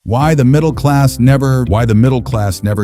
Why the middle class never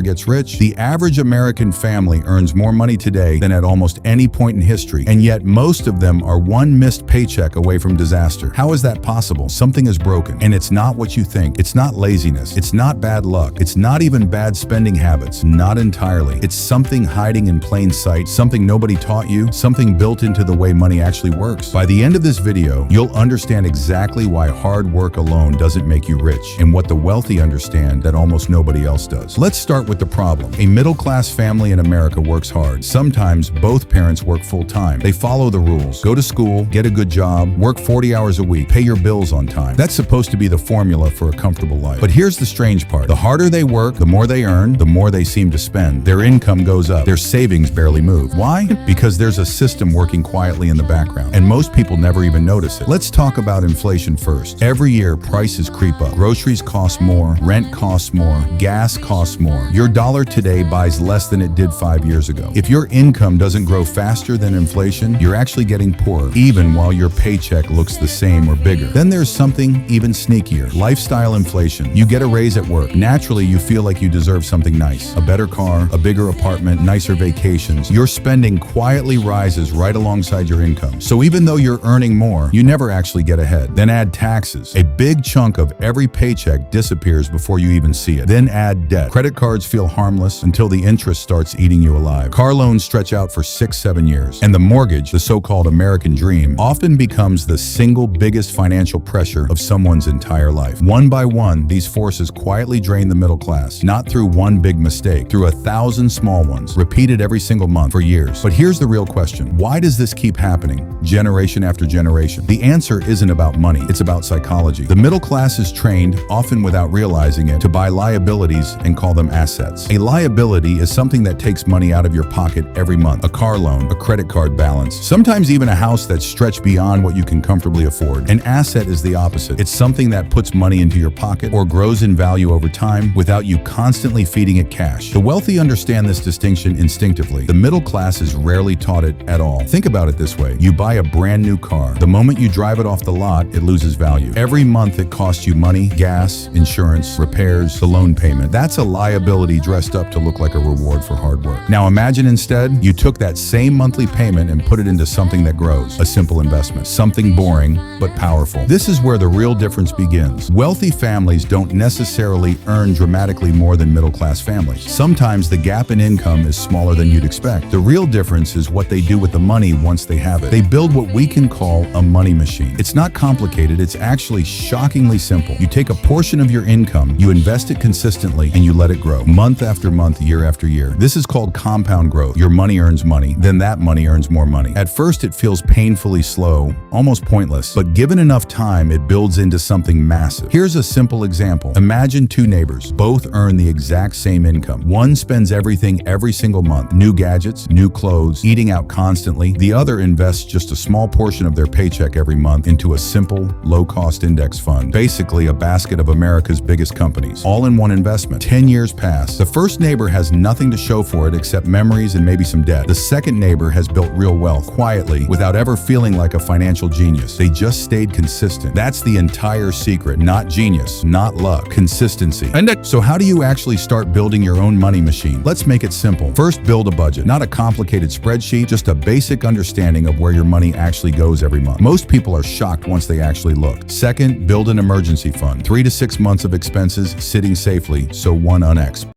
gets rich? The average American family earns more money today than at almost any point in history, and yet most of them are one missed paycheck away from disaster. How is that possible? Something is broken, and it's not what you think. It's not laziness. It's not bad luck. It's not even bad spending habits. Not entirely. It's something hiding in plain sight, something nobody taught you, something built into the way money actually works. By the end of this video, you'll understand exactly why hard work alone doesn't make you rich, and what the wealthy understand that almost nobody else does. Let's start with the problem. A middle-class family in America works hard. Sometimes both parents work full-time. They follow the rules. Go to school, get a good job, work 40 hours a week, pay your bills on time. That's supposed to be the formula for a comfortable life. But here's the strange part. The harder they work, the more they earn, the more they seem to spend. Their income goes up. Their savings barely move. Why? Because there's a system working quietly in the background, and most people never even notice it. Let's talk about inflation first. Every year, prices creep up. Groceries cost more, rent costs more, gas costs more. Your dollar today buys less than it did 5 years ago. If your income doesn't grow faster than inflation, you're actually getting poorer, even while your paycheck looks the same or bigger. Then there's something even sneakier: lifestyle inflation. You get a raise at work. Naturally, you feel like you deserve something nice: a better car, a bigger apartment, nicer vacations. Your spending quietly rises right alongside your income. So even though you're earning more, you never actually get ahead. Then add taxes. A big chunk of every paycheck disappears before you even see it. Then add debt. Credit cards feel harmless until the interest starts eating you alive. Car loans stretch out for 6-7 years. And the mortgage, the so-called American dream, often becomes the single biggest financial pressure of someone's entire life. One by one, these forces quietly drain the middle class, not through one big mistake, through 1,000 small ones, repeated every single month for years. But here's the real question. Why does this keep happening, generation after generation? The answer isn't about money, it's about psychology. The middle class is trained, often without realizing it, to buy liabilities and call them assets. A liability is something that takes money out of your pocket every month: a car loan, a credit card balance, sometimes even a house that's stretched beyond what you can comfortably afford. An asset is the opposite. It's something that puts money into your pocket or grows in value over time without you constantly feeding it cash. The wealthy understand this distinction instinctively. The middle class is rarely taught it at all. Think about it this way. You buy a brand new car. The moment you drive it off the lot, it loses value. Every month it costs you money, gas, insurance, repairs, the loan payment. That's a liability dressed up to look like a reward for hard work. Now imagine instead you took that same monthly payment and put it into something that grows, a simple investment, something boring but powerful. This is where the real difference begins. Wealthy families don't necessarily earn dramatically more than middle-class families. Sometimes the gap in income is smaller than you'd expect. The real difference is what they do with the money once they have it. They build what we can call a money machine. It's not complicated, it's actually shockingly simple. You take a portion of your income, you invest it consistently, and you let it grow, month after month, year after year. This is called compound growth. Your money earns money, then that money earns more money. At first, it feels painfully slow, almost pointless, but given enough time, it builds into something massive. Here's a simple example. Imagine two neighbors. Both earn the exact same income. One spends everything every single month: new gadgets, new clothes, eating out constantly. The other invests just a small portion of their paycheck every month into a simple, low-cost index fund, basically a basket of America's biggest companies, all in one investment. 10 years pass. The first neighbor has nothing to show for it except memories and maybe some debt. The second neighbor has built real wealth, quietly, without ever feeling like a financial genius. They just stayed consistent. That's the entire secret. Not genius, not luck, consistency. So how do you actually start building your own money machine? Let's make it simple. First, build a budget. Not a complicated spreadsheet, just a basic understanding of where your money actually goes every month. Most people are shocked once they actually look. Second, build an emergency fund. 3 to 6 months of expenses sitting safely, so one unexpected.